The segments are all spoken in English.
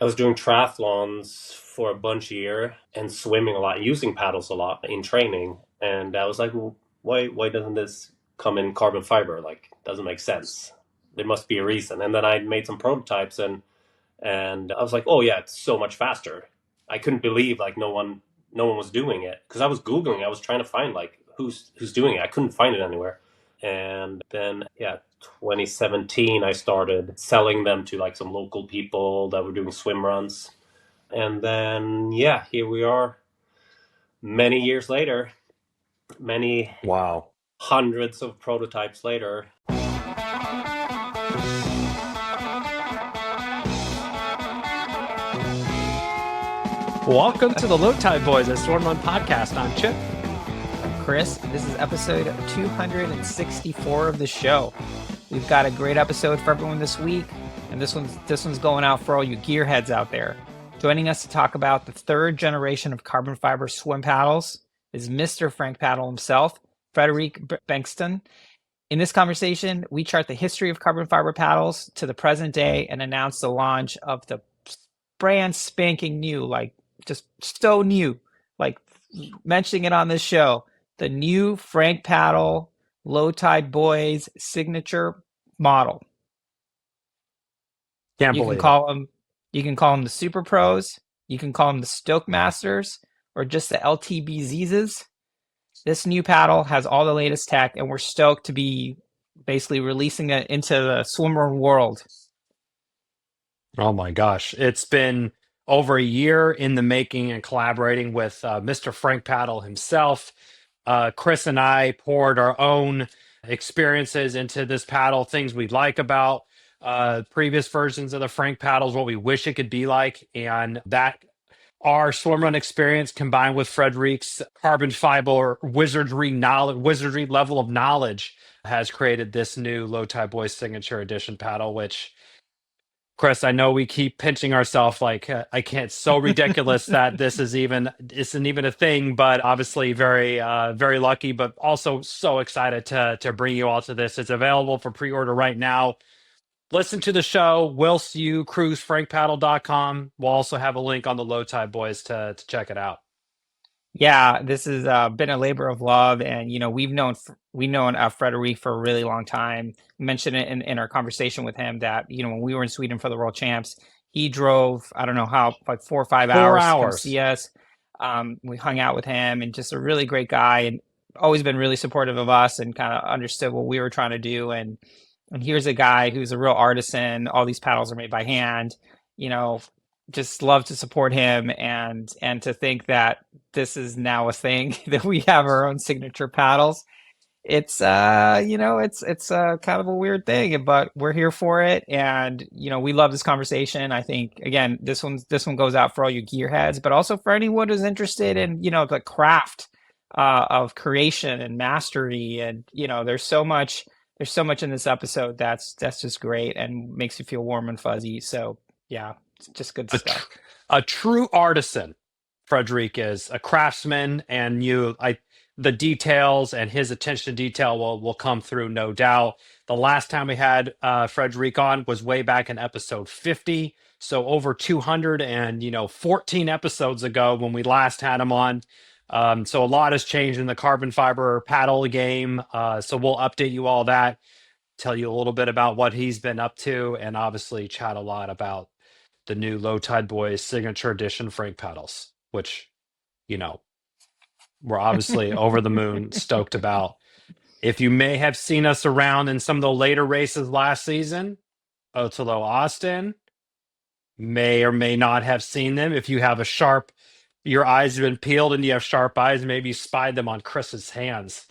I was doing triathlons for a bunch of years and swimming a lot, using paddles a lot in training. And I was like, well, why doesn't this come in carbon fiber? Like, it doesn't make sense. There must be a reason. And then I made some prototypes and I was like, oh yeah, it's so much faster. I couldn't believe like no one was doing it because I was Googling, I was trying to find like who's doing it. I couldn't find it anywhere. And then, yeah, 2017, I started selling them to like some local people that were doing swim runs. And then, yeah, here we are many years later, many Wow. hundreds of prototypes later. Welcome to the Low Tide Boyz Swimrun podcast. I'm Chip. Chris. This is episode 264 of the show. We've got a great episode for everyone this week, and this one's going out for all you gearheads out there. Joining us to talk about the third generation of carbon fiber swim paddles is Mr. Frank Paddle himself, Fredik Bengtsson. In this conversation, we chart the history of carbon fiber paddles to the present day and announce the launch of the brand spanking new, like just so new, like mentioning it on this show, the new Frank Paddle Low Tide Boyz signature model. Can't You believe can call them the Super Pros, you can call them the Stoke Masters, or just the LTBZs. This new paddle has all the latest tech, and we're stoked to be basically releasing it into the swimmer world. Oh my gosh. It's been over a year in the making and collaborating with Mr. Frank Paddle himself. Chris and I poured our own experiences into this paddle, things we like about previous versions of the Frank paddles, what we wish it could be like, and that our swimrun experience combined with Frederic's carbon fiber wizardry level of knowledge has created this new Low Tide Boyz signature edition paddle, which Chris, I know we keep pinching ourselves like I can't. It's so ridiculous that this isn't even a thing. But obviously, very lucky, but also so excited to bring you all to this. It's available for pre-order right now. Listen to the show whilst you cruise frankpaddle.com. We'll also have a link on the Low Tide Boyz to check it out. Yeah, this has been a labor of love, and we've known Frederic for a really long time. Mentioned it in our conversation with him that when we were in Sweden for the World Champs, he drove I don't know how like 4 or 5 hours to come 4 hours. see us. We hung out with him, and just a really great guy, and always been really supportive of us, and kind of understood what we were trying to do. And here's a guy who's a real artisan. All these paddles are made by hand. You know, just love to support him, and to think that this is now a thing that we have our own signature paddles. It's it's kind of a weird thing, but we're here for it, and we love this conversation. I think again, this one goes out for all you gearheads, but also for anyone who's interested in the craft of creation and mastery. And there's so much in this episode that's just great and makes you feel warm and fuzzy. So yeah, it's just good A, stuff. tr- a true artisan. Frederic is a craftsman, and the details and his attention to detail will come through, no doubt. The last time we had Frederic on was way back in episode 50, so over 214 episodes ago when we last had him on. So a lot has changed in the carbon fiber paddle game. So we'll update you all that, tell you a little bit about what he's been up to, and obviously chat a lot about the new Low Tide Boyz signature edition Frank paddles, which, you know, we're obviously over the moon stoked about. If you may have seen us around in some of the later races last season, Otelo Austin, may or may not have seen them. If you have your eyes have been peeled and you have sharp eyes, maybe you spied them on Chris's hands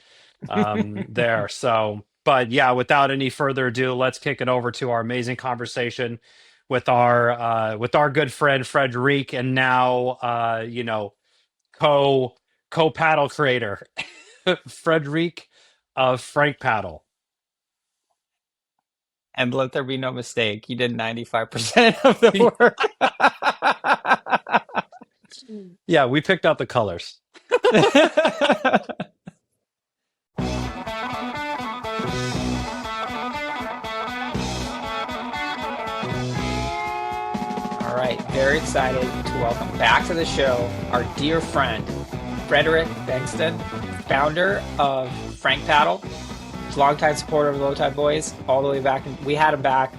there. So, but yeah, without any further ado, let's kick it over to our amazing conversation with our good friend Frederic, and now co paddle creator Frederic of Frank Paddle. And let there be no mistake, you did 95% of the work. Yeah, we picked out the colors. All right, very excited to welcome back to the show our dear friend, Fredik Bengtsson, founder of Frank Paddle, longtime supporter of the Low Tide Boyz, all the way back. We had him back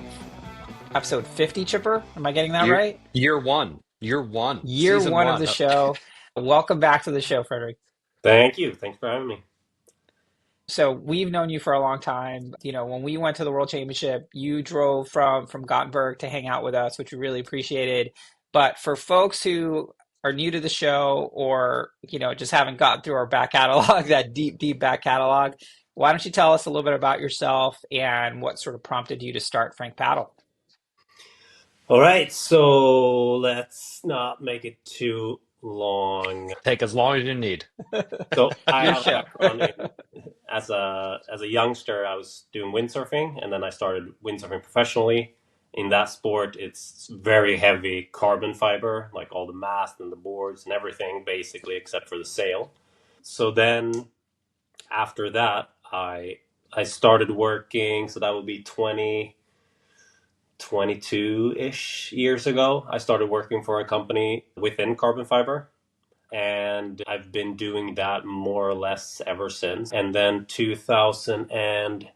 episode 50, Chipper. Am I getting that right? Year one, Year season one of the one. show. Welcome back to the show, Frederic. Thank you. Thanks for having me. So we've known you for a long time. You know, when we went to the World Championship, you drove from Gothenburg to hang out with us, which we really appreciated. But for folks who are new to the show or, just haven't gotten through our back catalog, that deep back catalog, why don't you tell us a little bit about yourself and what sort of prompted you to start Frank Paddle? All right, so let's not make it too long. Take as long as you need. So I Your have a show. background in as a youngster. I was doing windsurfing, and then I started windsurfing professionally. In that sport, it's very heavy carbon fiber, like all the mast and the boards and everything, basically, except for the sail. So then after that, I started working. So that would be 22-ish years ago. I started working for a company within carbon fiber, and I've been doing that more or less ever since. And then 2000 and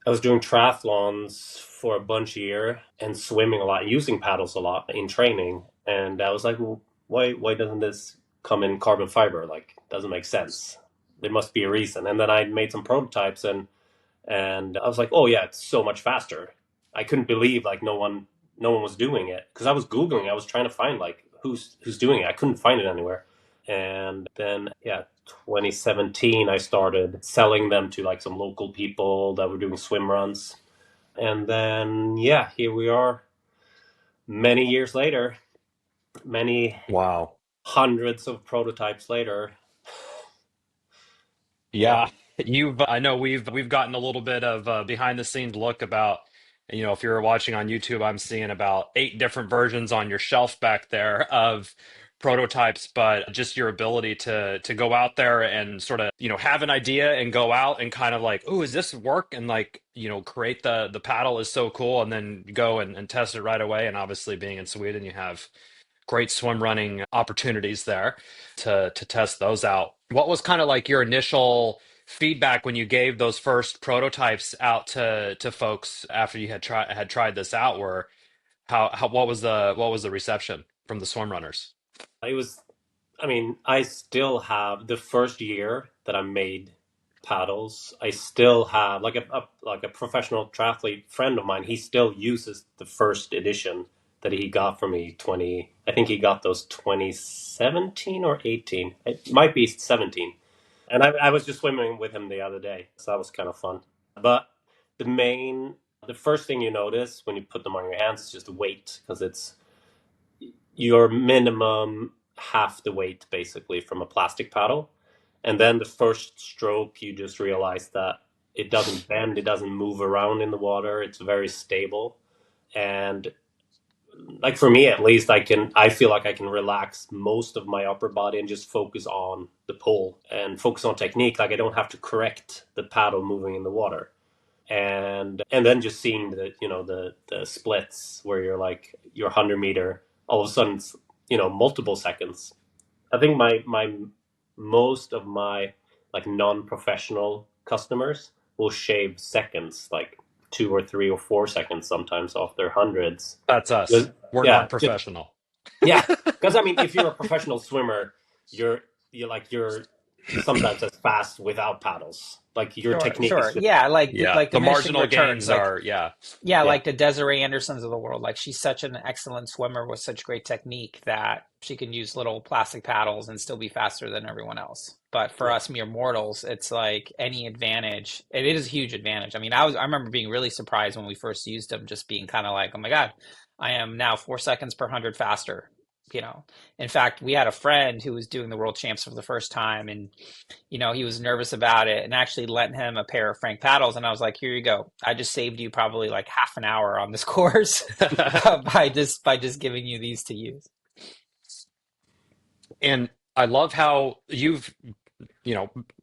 I was doing triathlons for a bunch of years and swimming a lot, using paddles a lot in training. And I was like, well, why doesn't this come in carbon fiber? Like, doesn't make sense. There must be a reason. And then I made some prototypes, and I was like, oh yeah, it's so much faster. I couldn't believe like no one was doing it, because I was Googling, I was trying to find like who's doing it. I couldn't find it anywhere. And then, yeah, 2017, I started selling them to like some local people that were doing swim runs. And then, yeah, here we are many years later, many Wow. hundreds of prototypes later. Yeah. Yeah, I know we've gotten a little bit of behind the scenes look about, if you're watching on YouTube, I'm seeing about 8 different versions on your shelf back there of prototypes, but just your ability to go out there and sort of, have an idea and go out and kind of like, oh, is this work? And like, create the paddle is so cool, and then go and test it right away. And obviously being in Sweden, you have great swim running opportunities there to test those out. What was kind of like your initial feedback when you gave those first prototypes out to folks after you had tried this out? Where how what was the reception from the swim runners? It was, I mean, I still have the first year that I made paddles. I still have like a professional triathlete friend of mine. He still uses the first edition that he got from me. 20, I think he got those 2017 or 18. It might be 17. And I was just swimming with him the other day, so that was kind of fun. But the main, the first thing you notice when you put them on your hands is just the weight, because it's your minimum half the weight basically from a plastic paddle. And then the first stroke, you just realize that it doesn't bend, it doesn't move around in the water, it's very stable. And like for me at least, I feel like I can relax most of my upper body and just focus on the pole and focus on technique. Like I don't have to correct the paddle moving in the water. And then just seeing the splits where you're like your 100 meter, all of a sudden it's, multiple seconds. I think my most of my like non-professional customers will shave seconds, like 2 or 3 or 4 seconds sometimes off their hundreds. That's us. We're Yeah, not just professional. yeah. Because I mean, if you're a professional swimmer, you're you're sometimes as fast without paddles. Like your Sure, technique is sure. just Yeah, like Yeah, like the diminishing marginal returns. gains Like are, yeah. yeah, yeah. like the Desiree Andersons of the world. Like she's such an excellent swimmer with such great technique that she can use little plastic paddles and still be faster than everyone else. But for Yeah. us mere mortals, it's like any advantage. It is a huge advantage. I mean, I remember being really surprised when we first used them, just being kind of like, oh my God, I am now 4 seconds per hundred faster. You know, in fact, we had a friend who was doing the world champs for the first time, and he was nervous about it and actually lent him a pair of Frank paddles. And I was like, here you go. I just saved you probably like half an hour on this course by just giving you these to use. And I love how you've,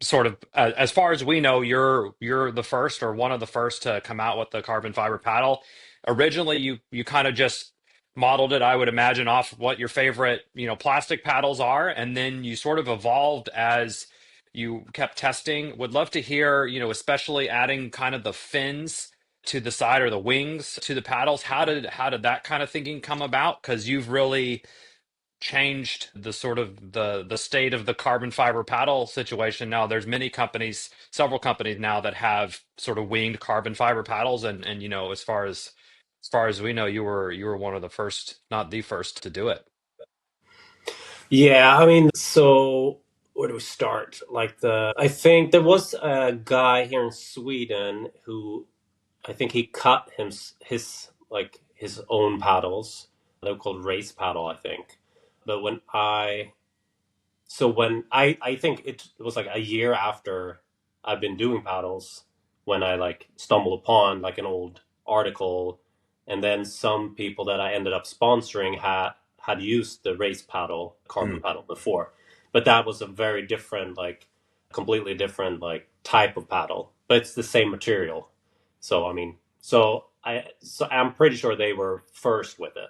sort of, as far as we know, you're the first or one of the first to come out with the carbon fiber paddle. Originally, you kind of just modeled it, I would imagine, off what your favorite, plastic paddles are, and then you sort of evolved as you kept testing. Would love to hear, especially adding kind of the fins to the side or the wings to the paddles. How did that kind of thinking come about? Because you've really changed the sort of the state of the carbon fiber paddle situation. Now there's several companies now that have sort of winged carbon fiber paddles, and as far as we know, you were one of the first, not the first, to do it. Yeah, I mean, so where do we start? I think there was a guy here in Sweden who I think he cut his own paddles. They were called race paddle, I think. But when I think it was like a year after I've been doing paddles when I like stumbled upon like an old article, and then some people that I ended up sponsoring had used the race paddle, carbon Mm. paddle before, but that was a very different, like completely different like type of paddle, but it's the same material. So I mean, so I'm pretty sure they were first with it.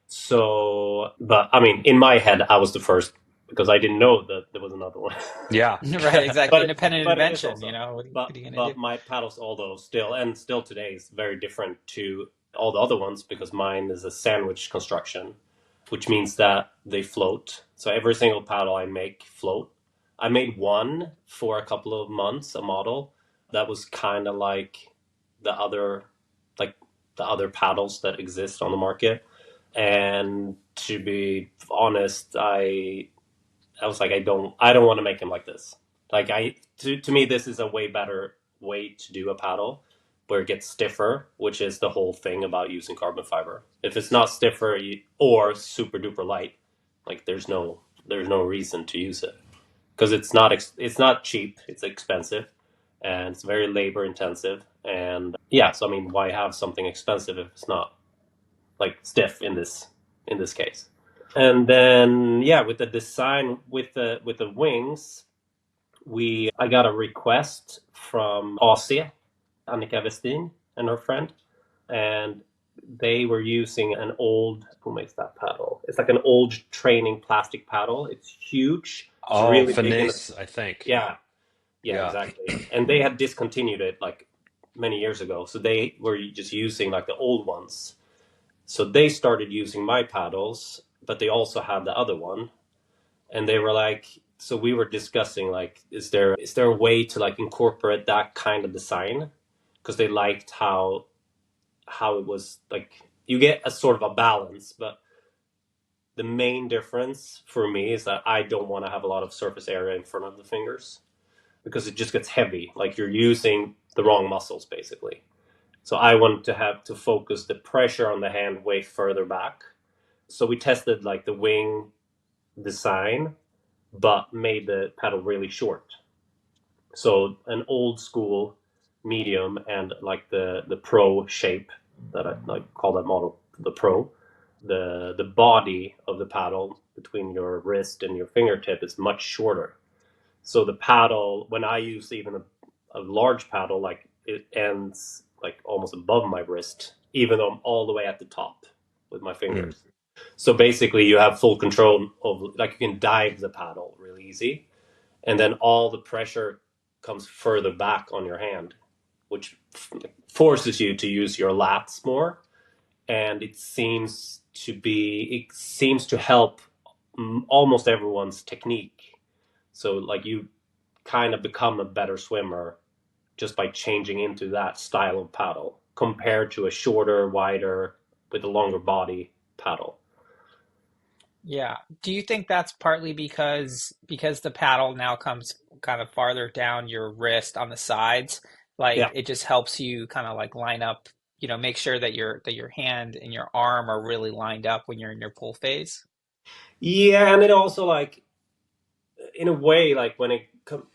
So, but I mean, in my head, I was the first because I didn't know that there was another one. Yeah. Right, exactly. but Independent but it is invention, also, what but are you gonna do? but my paddles, although still today, is very different to all the other ones because mine is a sandwich construction, which means that they float. So every single paddle I make float. I made one for a couple of months, a model that was kind of the other like the other paddles that exist on the market. And to be honest, I was like, I don't want to make him like this. Like to me, this is a way better way to do a paddle where it gets stiffer, which is the whole thing about using carbon fiber. If it's not stiffer or super duper light, like there's no reason to use it because it's not cheap. It's expensive and it's very labor intensive. And yeah, so I mean, why have something expensive if it's not like stiff in this case? And then yeah, with the design with the wings, we I got a request from AC, Annika Westin and her friend, and they were using an old, who makes that paddle? It's like an old training plastic paddle. It's huge. It's Oh, really big and Finesse, I think. yeah, yeah, Yeah. exactly. And they had discontinued it like many years ago, so they were just using like the old ones. So they started using my paddles, but they also had the other one, and they were like, so we were discussing like, is there a way to like incorporate that kind of design? Because they liked how it was like you get a sort of a balance, but the main difference for me is that I don't want to have a lot of surface area in front of the fingers because it just gets heavy. Like you're using the wrong muscles basically. So I want to have to focus the pressure on the hand way further back. So we tested like the wing design, but made the paddle really short. So an old school medium and like the pro shape that I like call that model the pro. The body of the paddle between your wrist and your fingertip is much shorter. So the paddle, when I use even a large paddle, like it ends like almost above my wrist, even though I'm all the way at the top with my Mm. fingers. So basically, you have full control of, like, you can dive the paddle really easy, and then all the pressure comes further back on your hand, which forces you to use your lats more. And it seems to help almost everyone's technique. So like you kind of become a better swimmer just by changing into that style of paddle compared to a shorter, wider, with a longer body paddle. Yeah. Do you think that's partly because the paddle now comes kind of farther down your wrist on the sides, like Yeah. it just helps you kind of like line up, make sure that your hand and your arm are really lined up when you're in your pull phase? Yeah, and it also like in a way like when it comes,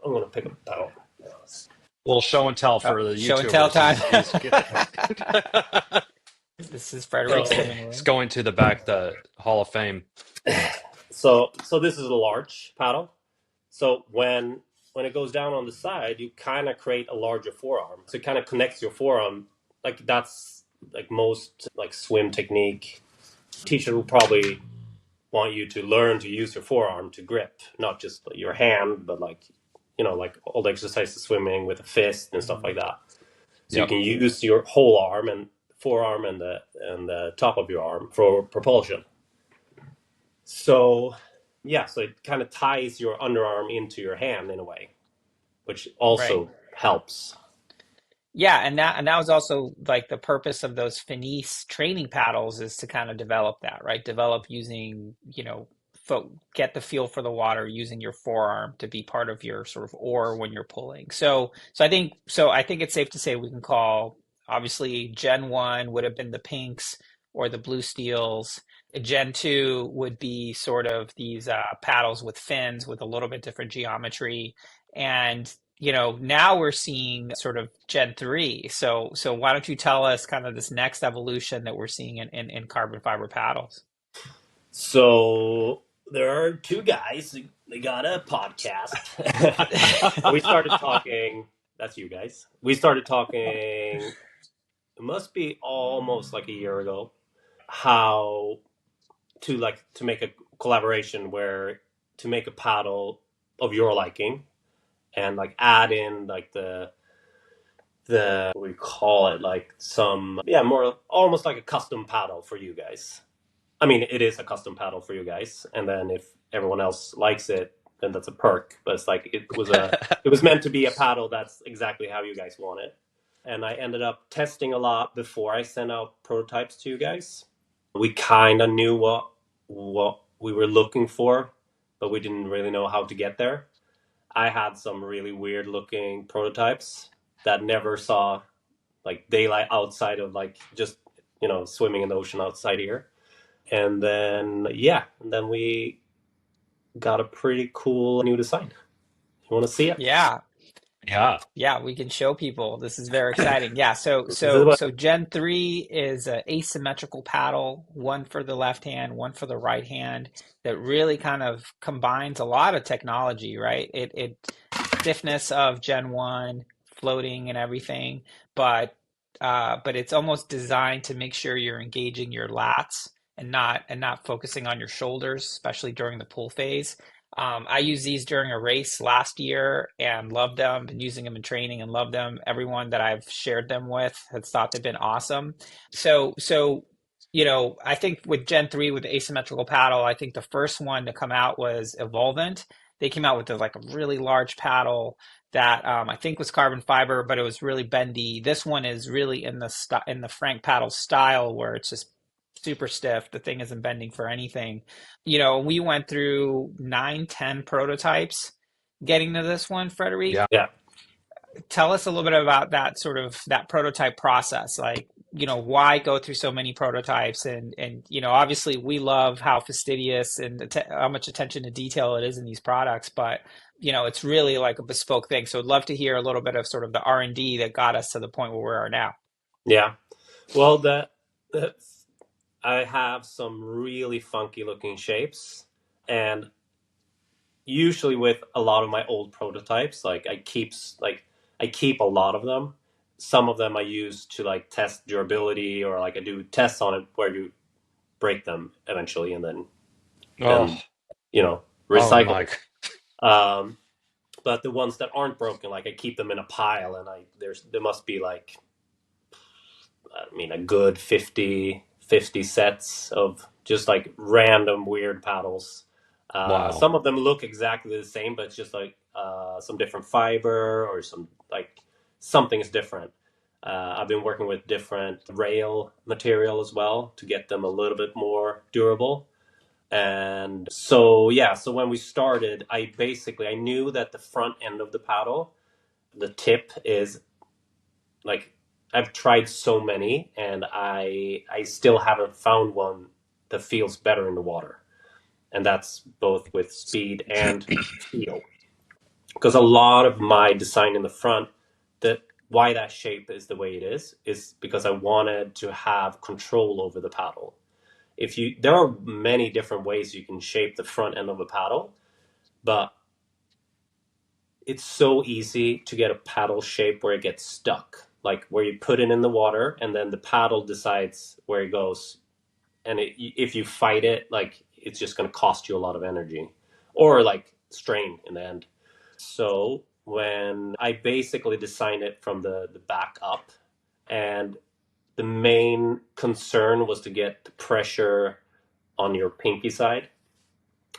I'm gonna pick up a paddle. Little show and tell Oh, for the show and tell YouTubers. time. He's This is Frederic's So living he's room. going to the Hall of Fame. so this is a large paddle. So when it goes down on the side, you kind of create a larger forearm. So it kind of connects your forearm. Like like most like swim technique, teacher will probably want you to learn to use your forearm to grip, not just your hand, but like, like all the exercises swimming with a fist and stuff like that. So you Yep. can use your whole arm and forearm and the top of your arm for propulsion. So yeah, so it kind of ties your underarm into your hand in a way, which Right. also helps. Yeah, and that was also like the purpose of those Finis training paddles is to kind of develop that, right? Develop using, get the feel for the water using your forearm to be part of your sort of oar when you're pulling. So I think it's safe to say we can call obviously Gen 1 would have been the pinks or the blue steels. Gen 2 would be sort of these paddles with fins with a little bit different geometry. And now we're seeing sort of Gen 3. So why don't you tell us kind of this next evolution that we're seeing in carbon fiber paddles? So there are two guys. They got a podcast. We started talking. That's you guys. We started talking. It must be almost like a year ago. How to make a collaboration where to make a paddle of your liking and like add in like the what we call it, like some, yeah, more almost like a custom paddle for you guys. I mean, it is a custom paddle for you guys, and then if everyone else likes it, then that's a perk. But it's like it was meant to be a paddle that's exactly how you guys want it. And I ended up testing a lot before I sent out prototypes to you guys. We kind of knew what we were looking for, but we didn't really know how to get there. I had some really weird looking prototypes that never saw like daylight outside of like just swimming in the ocean outside here. And then we got a pretty cool new design. You want to see it? Yeah, Yeah. yeah, we can show people. This is very exciting. Yeah, so This is so what. so Gen 3 is an asymmetrical paddle, one for the left hand, one for the right hand, that really kind of combines a lot of technology, right? It stiffness of Gen 1, floating and everything, but it's almost designed to make sure you're engaging your lats and not focusing on your shoulders, especially during the pull phase. I used these during a race last year and loved them. Been using them in training and loved them. Everyone that I've shared them with has thought they've been awesome. So I think with Gen 3 with the asymmetrical paddle, I think the first one to come out was Evolvent. They came out with like a really large paddle that I think was carbon fiber, but it was really bendy. This one is really in the Frank paddle style where it's just super stiff. The thing isn't bending for anything. We went through 9, 10 prototypes getting to this one, Frederic. Yeah. Yeah, Tell us a little bit about that sort of that prototype process. Like, why go through so many prototypes? And obviously we love how fastidious and how much attention to detail it is in these products, but it's really like a bespoke thing. So I'd love to hear a little bit of sort of the R&D that got us to the point where we are now. yeah. Well, the I have some really funky looking shapes, and usually with a lot of my old prototypes, like I keep a lot of them. Some of them I use to like test durability, or like I do tests on it where you break them eventually and Oh, then you know oh recycle my. them. But the ones that aren't broken, like I keep them in a pile, and there must be like, I mean, a good 50 sets of just like random weird paddles. Wow. Some of them look exactly the same, but it's just like some different fiber or some like something is different. I've been working with different rail material as well to get them a little bit more durable. And so, yeah, so when we started, I knew that the front end of the paddle, the tip is like, I've tried so many, and I still haven't found one that feels better in the water. And that's both with speed and feel. Because a lot of my design in the front, that why that shape is the way it is because I wanted to have control over the paddle. There are many different ways you can shape the front end of a paddle, but it's so easy to get a paddle shape where it gets stuck. like where you put it in the water and then the paddle decides where it goes. And if you fight it, like it's just going to cost you a lot of energy or like strain in the end. So when I basically designed it from the back up, and the main concern was to get the pressure on your pinky side,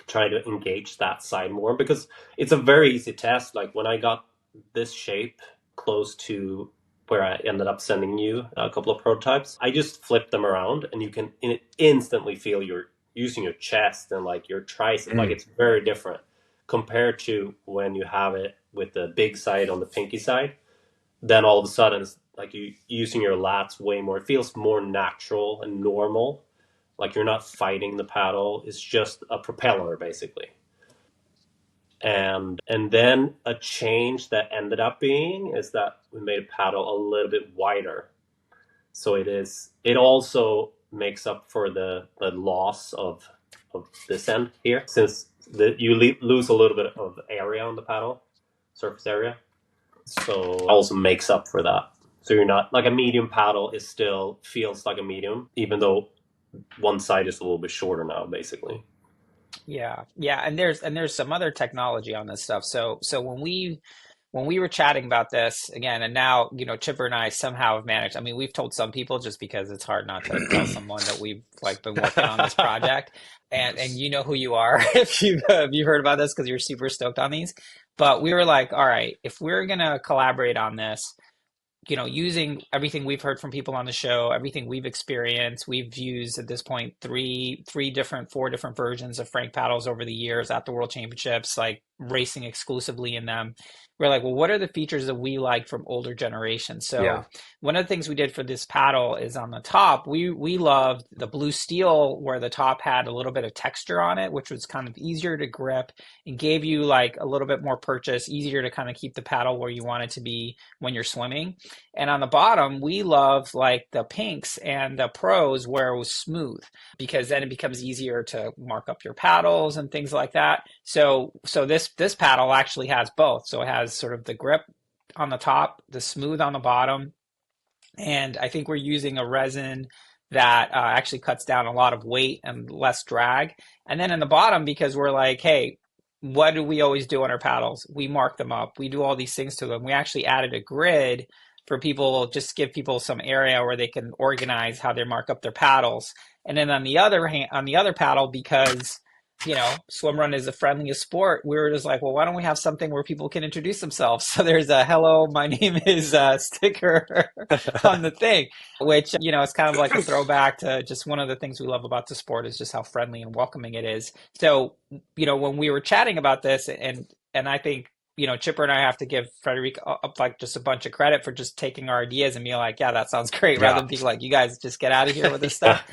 try to engage that side more because it's a very easy test. Like when I got this shape close to where I ended up sending you a couple of prototypes, I just flipped them around and you can instantly feel you're using your chest and like your tricep. Like Mm. it's very different compared to when you have it with the big side on the pinky side. Then all of a sudden, it's like you using your lats way more. It feels more natural and normal, like you're not fighting the paddle. It's just a propeller basically. And then a change that ended up being is that we made a paddle a little bit wider. So it also makes up for the loss of this end here, since you lose a little bit of area on the paddle, surface area. So it also makes up for that. So you're not like a medium paddle is still feels like a medium, even though one side is a little bit shorter now, basically. Yeah, yeah, and there's some other technology on this stuff. So when we were chatting about this again, and now Chipper and I somehow have managed. I mean, we've told some people just because it's hard not to tell someone that we've like been working on this project, and you know who you are if you heard about this because you're super stoked on these. But we were like, all right, if we're gonna collaborate on this, using everything we've heard from people on the show, everything we've experienced, we've used at this point four different versions of Frank paddles over the years at the World Championships, like racing exclusively in them. We're like, well, what are the features that we like from older generations? Yeah. So one of the things we did for this paddle is on the top, we loved the blue steel where the top had a little bit of texture on it, which was kind of easier to grip and gave you like a little bit more purchase, easier to kind of keep the paddle where you want it to be when you're swimming. And on the bottom, we love like the pinks and the pros where it was smooth because then it becomes easier to mark up your paddles and things like that. So this paddle actually has both. So it has sort of the grip on the top, the smooth on the bottom, and I think we're using a resin that actually cuts down a lot of weight and less drag. And then in the bottom, because we're like, hey, what do we always do on our paddles? We mark them up. We do all these things to them. We actually added a grid for people, just to give people some area where they can organize how they mark up their paddles. And then on the other hand, on the other paddle, because swim run is the friendliest sport. We were just like, well, why don't we have something where people can introduce themselves? So there's a hello, my name is sticker on the thing, which, it's kind of like a throwback to just one of the things we love about the sport is just how friendly and welcoming it is. So, when we were chatting about this and I think, Chipper and I have to give Frederic up like just a bunch of credit for just taking our ideas and being like, yeah, that sounds great, rather Yeah. than being like, you guys just get out of here with this Yeah, stuff.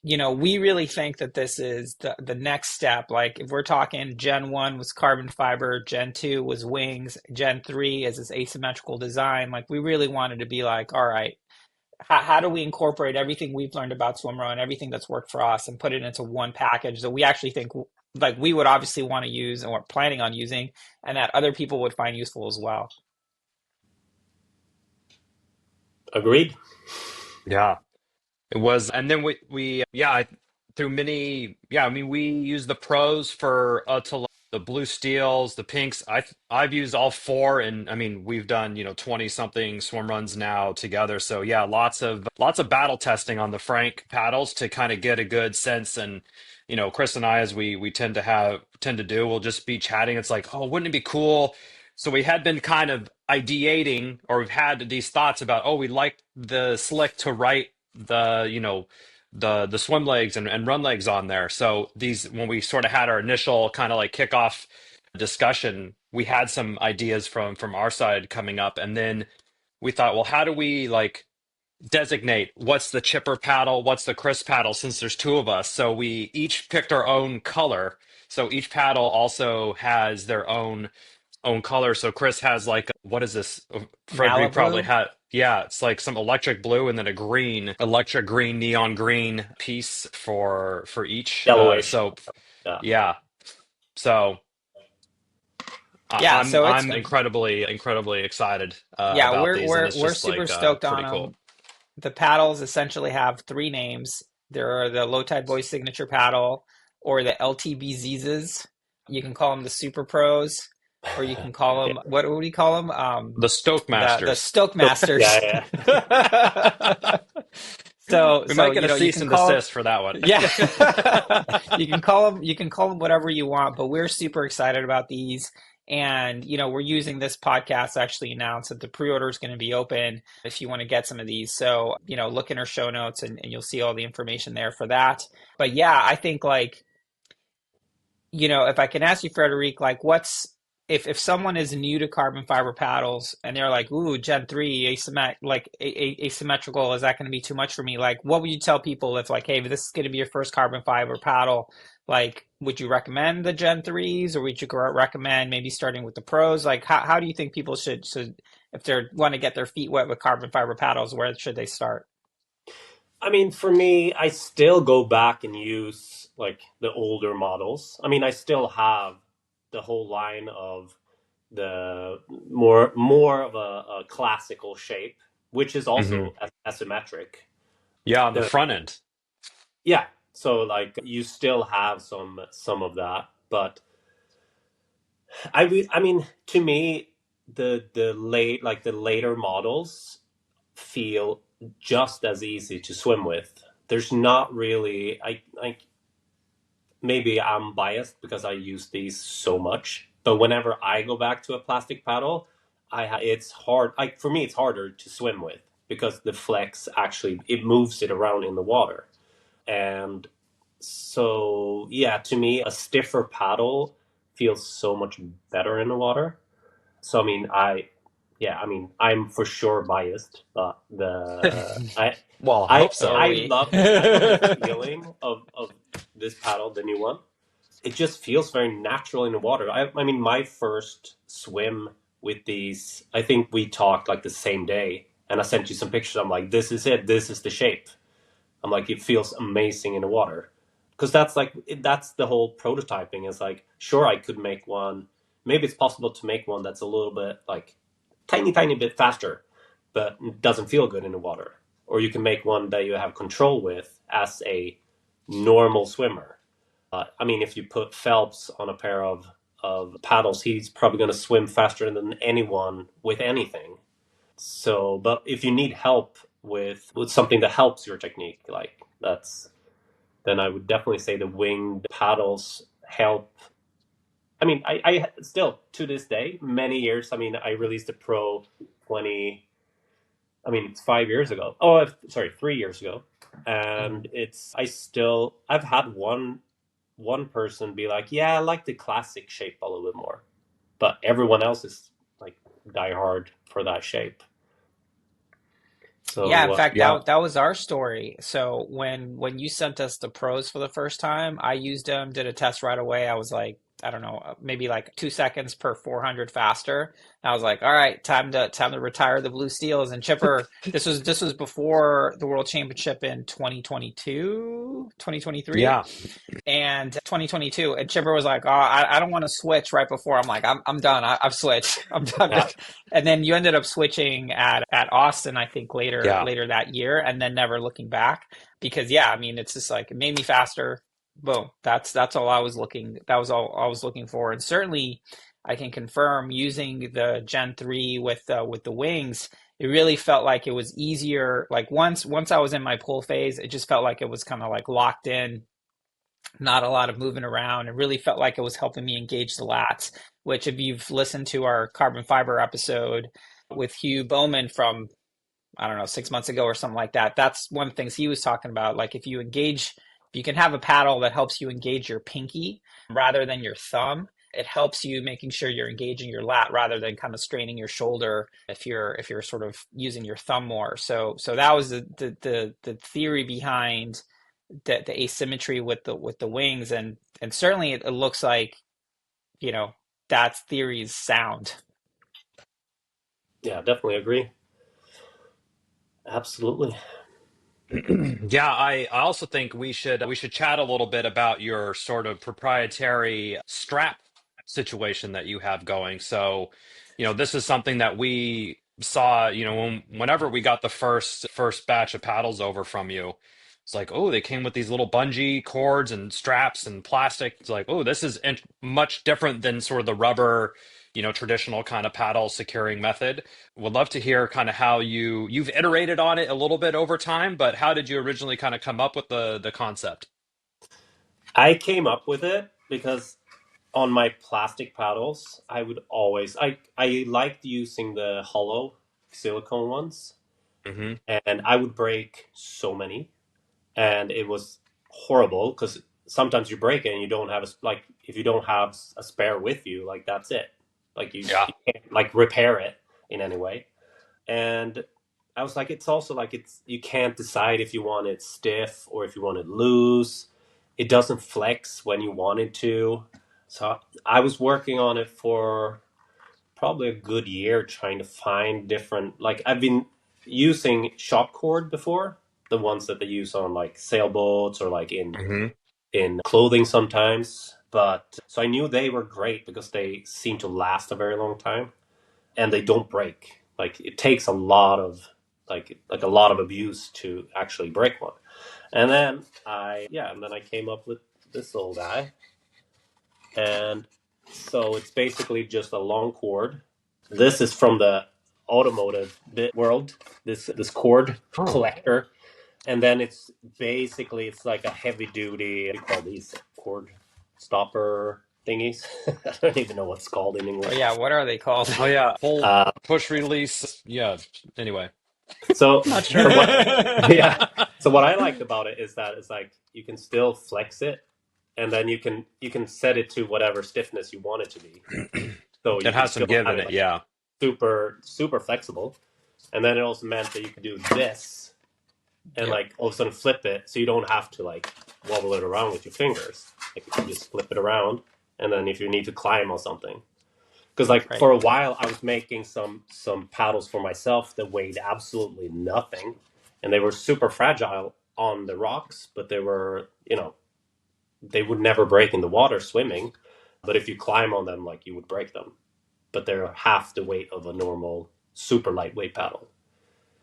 We really think that this is the next step. Like if we're talking Gen 1 was carbon fiber, Gen 2 was wings, Gen 3 is this asymmetrical design. Like we really wanted to be like, all right, how do we incorporate everything we've learned about swimrun, everything that's worked for us and put it into one package that we actually think like we would obviously want to use and we're planning on using and that other people would find useful as well. agreed. Yeah. It was, and then yeah, through many, yeah, I mean, we use the pros for to the blue steels, the pinks. I've used all four, and I mean, we've done 20 something swim runs now together. So yeah, lots of battle testing on the Frank paddles to kind of get a good sense. And Chris and I, as we tend to do, we'll just be chatting. It's like, oh, wouldn't it be cool? So we had been kind of ideating, or we've had these thoughts about, oh, we'd like the slick to right the the swim legs and run legs on there. So these when we sort of had our initial kind of like kickoff discussion, we had some ideas from our side coming up, and then we thought, well, how do we like designate what's the chipper paddle, what's the Chris paddle, since there's two of us. So we each picked our own color. So each paddle also has their own color. So Chris has like what is this? Frederic probably Malibu. had, yeah, it's like some electric blue and then a green, electric green, neon green piece for each. Yellowish. So Yeah. yeah, so Yeah, so it's I'm incredibly excited yeah, about these, and it's we're just super like stoked on pretty cool. them. The paddles essentially have three names. There are the Low Tide Boyz signature paddle, or the LTBZs. You can call them the Super Pros, or you can call Yeah. them, what do you call them? The Stoke The Masters. Stoke So, Masters. yeah, We might get a You cease can and call them, desist for that one. yeah. You can call them whatever you want, but we're super excited about these. And, we're using this podcast to actually announce that the pre-order is going to be open if you want to get some of these. So, look in our show notes and you'll see all the information there for that. But yeah, I think like, if I can ask you, Frederic, like if someone is new to carbon fiber paddles and they're like, ooh, Gen 3 asymmetrical, is that going to be too much for me? Like, what would you tell people if like, hey, this is going to be your first carbon fiber paddle? Like, would you recommend the Gen 3s, or would you recommend maybe starting with the pros? Like, how do you think people should if they want to get their feet wet with carbon fiber paddles, where should they start? I mean, for me, I still go back and use like the older models. I mean, I still have the whole line of the more of a classical shape, which is Hmm. also asymmetric. Yeah, on the The front end. Yeah, so like you still have some of that, but I mean, to me, the later models feel just as easy to swim with. There's not really I maybe I'm biased because I use these so much, but whenever I go back to a plastic paddle, it's hard. Like for me, it's harder to swim with because the flex actually it moves it around in the water, and so yeah, to me, a stiffer paddle feels so much better in the water. So I mean, I mean, I'm for sure biased, but Well, I hope so. Are we? I love the feeling of this paddle, the new one. It just feels very natural in the water. I mean, my first swim with these, I think we talked like the same day, and I sent you some pictures. I'm like, this is it. This is the shape. I'm like, it feels amazing in the water. Because that's the whole prototyping is like, sure, I could make one. Maybe it's possible to make one that's a little bit like tiny bit faster, but doesn't feel good in the water. Or you can make one that you have control with as a normal swimmer. I mean, if you put Phelps on a pair of paddles, he's probably going to swim faster than anyone with anything. So, but if you need help with something that helps your technique, like that's then I would definitely say the winged paddles help. I mean, I still to this day, many years. I mean, I released a Pro 20. I mean, it's 5 years ago. Oh, sorry, 3 years ago, and I've had one person be like, yeah, I like the classic shape a little bit more, but everyone else is like die hard for that shape. Yeah, in So fact, Yeah. that was our story. So when you sent us the pros for the first time, I used them, did a test right away. I was like, I don't know, maybe like 2 seconds per 400 faster. I was like, all right, time to retire the blue steels. And Chipper, this was before the World Championship in 2022, 2023 Yeah. and 2022. And Chipper was like, "Oh, I don't want to switch right before." I'm like, "I'm done. I've switched. I'm done." yeah, And then you ended up switching at Austin, I think Yeah. later that year, and then never looking back because yeah, I mean, it's just like it made me faster. Boom. That's all I was looking. That was all I was looking for, and certainly. I can confirm using the Gen 3 with the wings, it really felt like it was easier. Like once I was in my pull phase, it just felt like it was kind of like locked in, not a lot of moving around. It really felt like it was helping me engage the lats, which if you've listened to our carbon fiber episode with Hugh Bowman from, I don't know, 6 months ago or something like that, that's one of the things he was talking about. Like if you can have a paddle that helps you engage your pinky rather than your thumb, it helps you making sure you're engaging your lat rather than kind of straining your shoulder if you're sort of using your thumb more. So that was the theory behind the asymmetry with the wings, and certainly it looks like you know that theory is sound. yeah, definitely agree. Absolutely. Yeah, I also think we should chat a little bit about your sort of proprietary strap situation that you have going. So, this is something that we saw, whenever we got the first batch of paddles over from you. It's like, oh, they came with these little bungee cords and straps and plastic. It's like, oh, this is much different than sort of the rubber, traditional kind of paddle securing method. Would love to hear kind of how you've iterated on it a little bit over time, but how did you originally kind of come up with the concept? I came up with it because on my plastic paddles, I would always I liked using the hollow silicone ones, Hmm. and I would break so many, and it was horrible because sometimes you break it and you don't have like if you don't have a spare with you, like that's it, like Yeah. you can't like repair it in any way. And I was like, it's also like it's you can't decide if you want it stiff or if you want it loose. It doesn't flex when you want it to. So I was working on it for probably a good year trying to find different like I've been using shock cord before, the ones that they use on like sailboats or like Hmm. in clothing sometimes. But so I knew they were great because they seem to last a very long time and they don't break. Like it takes a lot of like a lot of abuse to actually break one. And then I came up with this little guy, and so it's basically just a long cord. This is from the automotive bit world. This cord Oh. collector, and then it's like a heavy duty. What do you call these cord stopper thingies? I don't even know what's called in Oh English. yeah, what are they called? Oh yeah, full Uh, push release. Yeah. Anyway, so not for sure. what, yeah. So what I liked about it is that it's like you can still flex it, and then you can set it to whatever stiffness you want it to be. So you It can has some still give have in it it. like Yeah. super flexible. And then it also meant that you could do this and Yep. like all of a sudden flip it, so you don't have to like wobble it around with your fingers. Like you can just flip it around, and then if you need to climb on something, because like Right. for a while I was making some paddles for myself that weighed absolutely nothing, and they were super fragile on the rocks, but they were they would never break in the water swimming, but if you climb on them, like you would break them. But they're half the weight of a normal super lightweight paddle.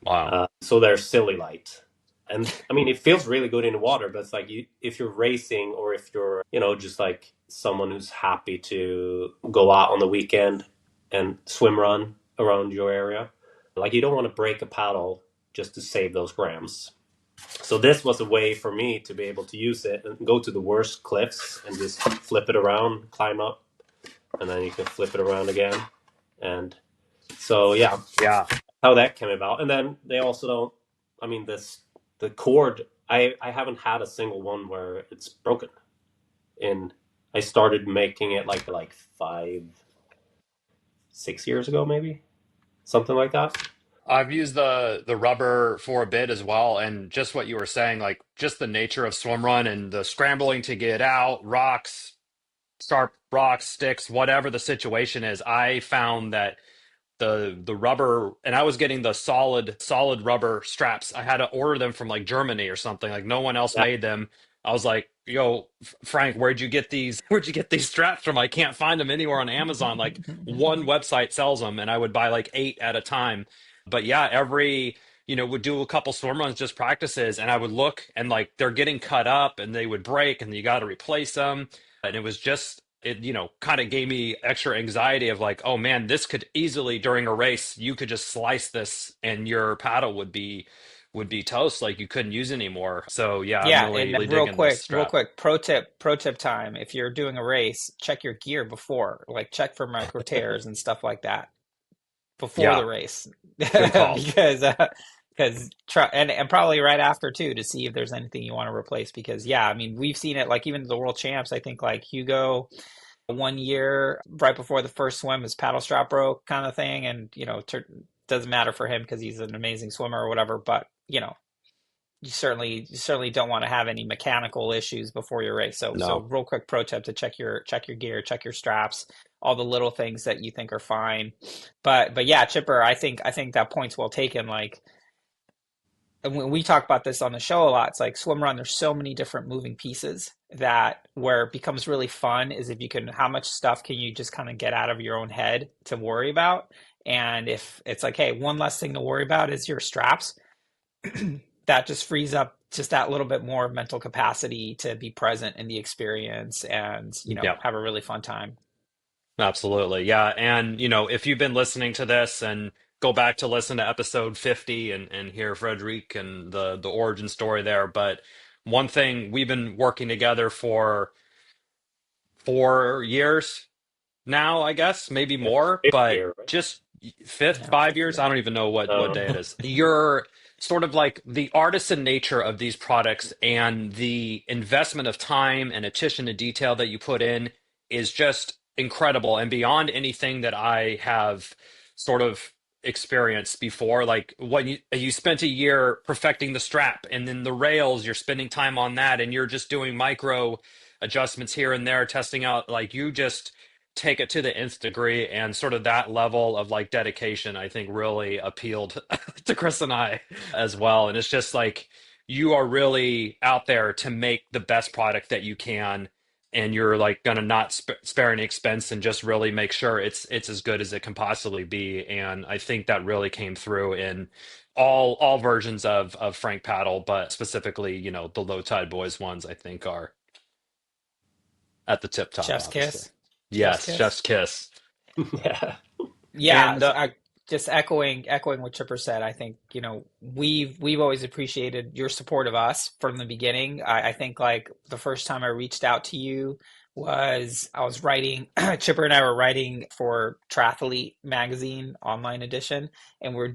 Wow. So they're silly light. And I mean, it feels really good in the water, but it's like if you're racing or if you're, just like someone who's happy to go out on the weekend and swim run around your area, like you don't want to break a paddle just to save those grams. So this was a way for me to be able to use it and go to the worst cliffs and just flip it around, climb up, and then you can flip it around again. And so yeah, Yeah. how that came about. And then they also don't. I mean, the cord. I haven't had a single one where it's broken. In I started making it like 5 6 years ago, maybe something like that. I've used the rubber for a bit as well, and just what you were saying, like just the nature of swim run and the scrambling to get out, rocks, sharp rocks, sticks, whatever the situation is. I found that the rubber, and I was getting the solid rubber straps. I had to order them from like Germany or something. Like no one else Yeah, made them. I was like, "Yo, Frank, where'd you get these? Where'd you get these straps from? I can't find them anywhere on Amazon. Like one website sells them, and I would buy like 8 at a time." But yeah, would do a couple swim runs, just practices, and I would look and like they're getting cut up and they would break and you got to replace them. And it was just it kind of gave me extra anxiety of like, oh man, this could easily during a race you could just slice this and your paddle would be toast, like you couldn't use anymore. So yeah, I'm Yeah, really and really real digging this quick, real strap. quick, pro tip time. If you're doing a race, check your gear before, like check for micro tears and stuff like that before Yeah, the race, good call. because try and probably right after too to see if there's anything you want to replace. Because yeah, I mean we've seen it like even the world champs. I think like Hugo one year right before the first swim his paddle strap broke kind of thing, and doesn't matter for him because he's an amazing swimmer or whatever. But you certainly don't want to have any mechanical issues before your race. So No. real quick pro tip to check your gear, check your straps, all the little things that you think are fine. But yeah, Chipper, I think that point's well taken. Like and when we talk about this on the show a lot, it's like swim run, there's so many different moving pieces that where it becomes really fun is if you can, how much stuff can you just kind of get out of your own head to worry about? And if it's like, hey, one less thing to worry about is your straps, that just frees up just that little bit more mental capacity to be present in the experience and, Yeah. have a really fun time. Absolutely. Yeah. And, if you've been listening to this and go back to listen to episode 50 and hear Frederic and the origin story there. But one thing we've been working together for 4 years now, I guess, maybe Yeah, more, fifth but year, right? just fifth, Yeah, 5 years. 50. I don't even know what day it Uh, is. You're sort of like the artisan nature of these products and the investment of time and attention to detail that you put in is just incredible and beyond anything that I have sort of experienced before. Like when you spent a year perfecting the strap and then the rails, you're spending time on that and you're just doing micro adjustments here and there, testing out like you just take it to the nth degree and sort of that level of like dedication I think really appealed to Chris and I as well. And it's just like you are really out there to make the best product that you can and you're like gonna not spare any expense and just really make sure it's as good as it can possibly be. And I think that really came through in all versions of Frank Paddle, but specifically the Low Tide Boys ones I think are at the tip top, Chef's obviously. kiss. Chef's Yes, kiss. chef's kiss. yeah. Yeah, And so I just echoing what Chipper said. I think, we've always appreciated your support of us from the beginning. I think like the first time I reached out to you was I was writing Chipper and I were writing for Triathlete magazine online edition, and we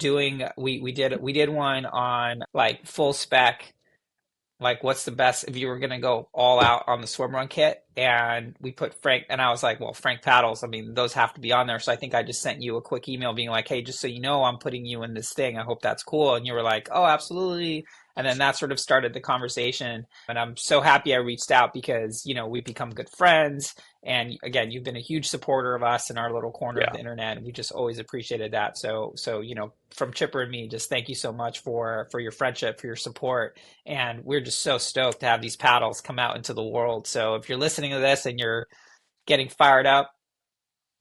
did one on like full spec, like what's the best if you were going to go all out on the swim run kit, and we put Frank, and I was like, well, Frank paddles, I mean, those have to be on there. So I think I just sent you a quick email being like, hey, just so you know, I'm putting you in this thing, I hope that's cool. And you were like, oh, absolutely. And then that sort of started the conversation, and I'm so happy I reached out because we've become good friends. And again, you've been a huge supporter of us in our little corner of yeah, the internet, and we just always appreciated that. So from Chipper and me, just thank you so much for your friendship, for your support, and we're just so stoked to have these paddles come out into the world. So if you're listening to this and you're getting fired up,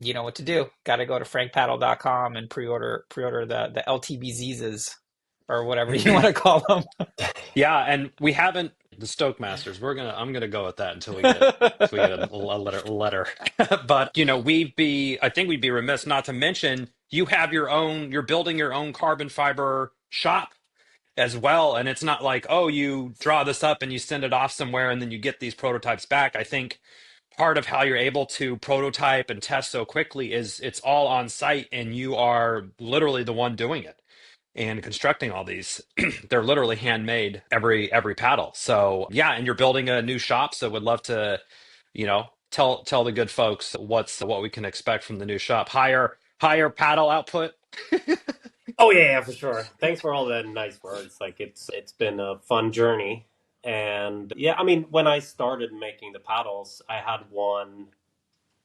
you know what to do. Got to go to frankpaddle.com and pre-order the LTBZs or whatever you want to call them. yeah. And we haven't the Stoke Masters. I'm gonna go with that until we get a letter. But I think we'd be remiss not to mention you have you're building your own carbon fiber shop as well. And it's not like, oh, you draw this up and you send it off somewhere and then you get these prototypes back. I think part of how you're able to prototype and test so quickly is it's all on site and you are literally the one doing it and constructing all these. They're literally handmade every paddle. So yeah, and you're building a new shop. So would love to, tell the good folks what we can expect from the new shop. Higher paddle output. Oh yeah, for sure. Thanks for all the nice words. Like it's been a fun journey. And yeah, I mean, when I started making the paddles, I had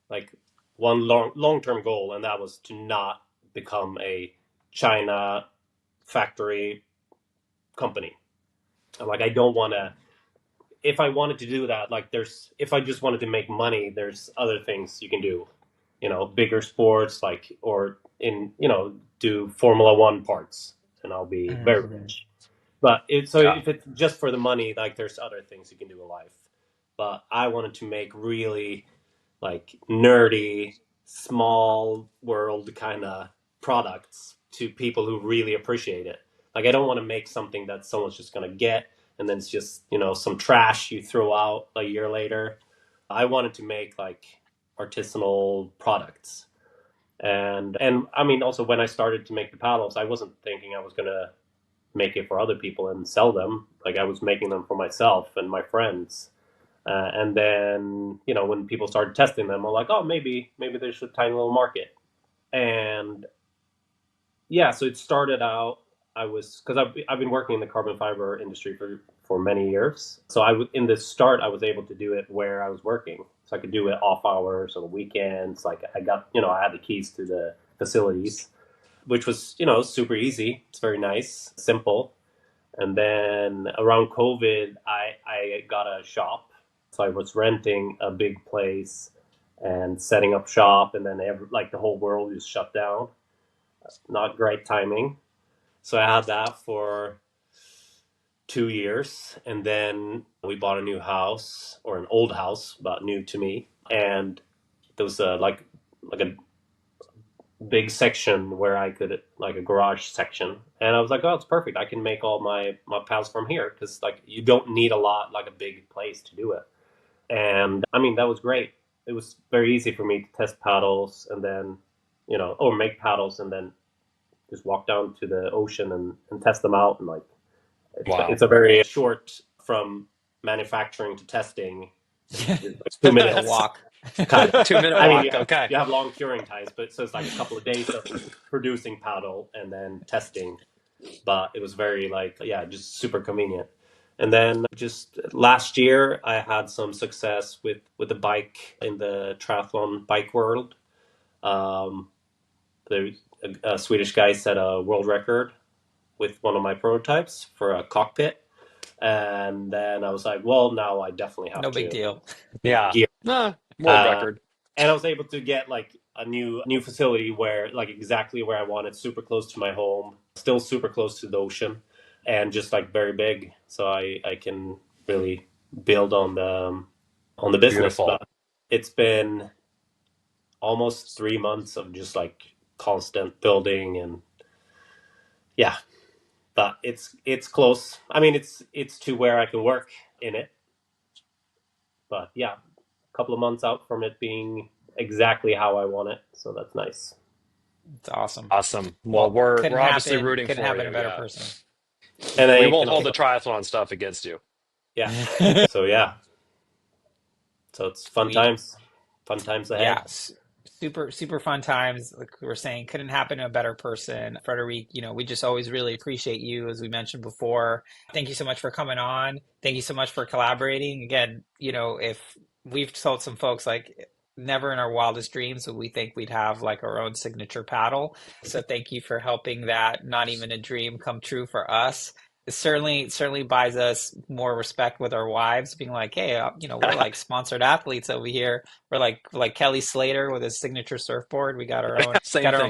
like one long-term goal, and that was to not become a China factory company. I'm like, I don't want to. If I wanted to do that, like, if I just wanted to make money, there's other things you can do. Bigger sports, like, or do Formula One parts, and I'll be very Mm-hmm. rich. But so Yeah. if it's just for the money, like, there's other things you can do in life. But I wanted to make really like nerdy, small world kind of products to people who really appreciate it. Like, I don't want to make something that someone's just going to get and then it's just, some trash you throw out a year later. I wanted to make like artisanal products. And I mean, also when I started to make the paddles, I wasn't thinking I was going to make it for other people and sell them. Like, I was making them for myself and my friends. And then, when people started testing them, I'm like, oh, maybe there's a tiny little market. And yeah, so it started out. Because I've been working in the carbon fiber industry for many years. So in the start, I was able to do it where I was working. So I could do it off hours or the weekends. Like, I had the keys to the facilities, which was, super easy. It's very nice, simple. And then around COVID, I got a shop. So I was renting a big place and setting up shop, and then like the whole world just shut down. Not great timing. So I had that for 2 years, and then we bought a new house, or an old house, but new to me. And there was like a big section where I could, like a garage section, and I was like, oh, it's perfect. I can make all my paddles from here, because like you don't need a lot, like a big place to do it. And I mean, that was great. It was very easy for me to test paddles, and then or make paddles, and then just walk down to the ocean and test them out. And like it's a very short from manufacturing to testing. Like 2 minutes. A walk. Kind of. 2 minute walk. I mean, Okay. You have long curing times, but so it's like a couple of days of producing paddle and then testing. But it was very just super convenient. And then just last year, I had some success with the bike in the triathlon bike world. A Swedish guy set a world record with one of my prototypes for a cockpit. And then I was like, well, now I definitely have No to. big deal. Yeah. Gear. World record. And I was able to get like a new facility where like exactly where I wanted, super close to my home, still super close to the ocean, and just like very big. So I can really build on the business. Beautiful. But it's been almost 3 months of just like constant building, and yeah, but it's close. I mean, it's to where I can work in it. But yeah, a couple of months out from it being exactly how I want it, so that's nice. It's awesome. Awesome. Well, we're obviously rooting for you. Couldn't happen a better person. And we won't hold the triathlon stuff against you. Yeah. So it's fun times ahead. Yeah, super fun times. Like we were saying, couldn't happen to a better person. Frederic, we just always really appreciate you, as we mentioned before. Thank you so much for coming on. Thank you so much for collaborating. Again, if we've told some folks, like, never in our wildest dreams would we think we'd have like our own signature paddle. So thank you for helping that not even a dream come true for us. It certainly buys us more respect with our wives, being like, hey, we're like sponsored athletes over here. We're like Kelly Slater with his signature surfboard. We got our own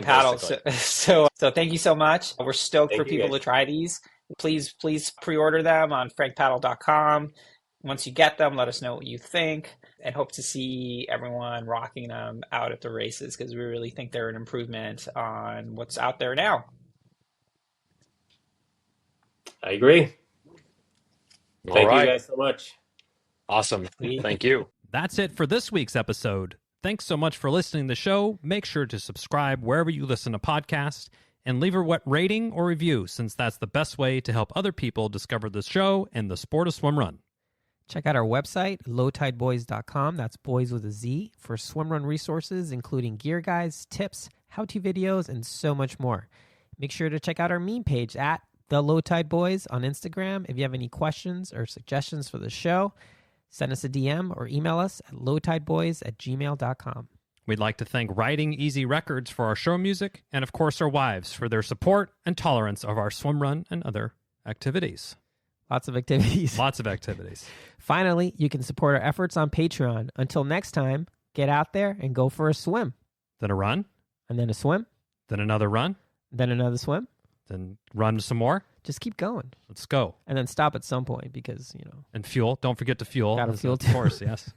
paddle. So thank you so much. We're stoked for people to try these. Please pre-order them on frankpaddle.com. Once you get them, let us know what you think, and hope to see everyone rocking them out at the races, because we really think they're an improvement on what's out there now. I agree. Thank you guys so much. Awesome. Thank you. That's it for this week's episode. Thanks so much for listening to the show. Make sure to subscribe wherever you listen to podcasts, and leave a rating or review, since that's the best way to help other people discover the show and the sport of swim run. Check out our website, lowtideboyz.com. That's boys with a Z, for swimrun resources, including gear guides, tips, how-to videos, and so much more. Make sure to check out our meme page at The Low Tide Boyz on Instagram. If you have any questions or suggestions for the show, send us a DM or email us at lowtideboyz@gmail.com. We'd like to thank Riding Easy Records for our show music, and of course our wives for their support and tolerance of our swim run and other activities. Lots of activities. Lots of activities. Finally, you can support our efforts on Patreon. Until next time, get out there and go for a swim. Then a run. And then a swim. Then another run. Then another swim. Then run some more. Just keep going. Let's go. And then stop at some point, because, And fuel. Don't forget to fuel. Gotta fuel Of too. course, yes.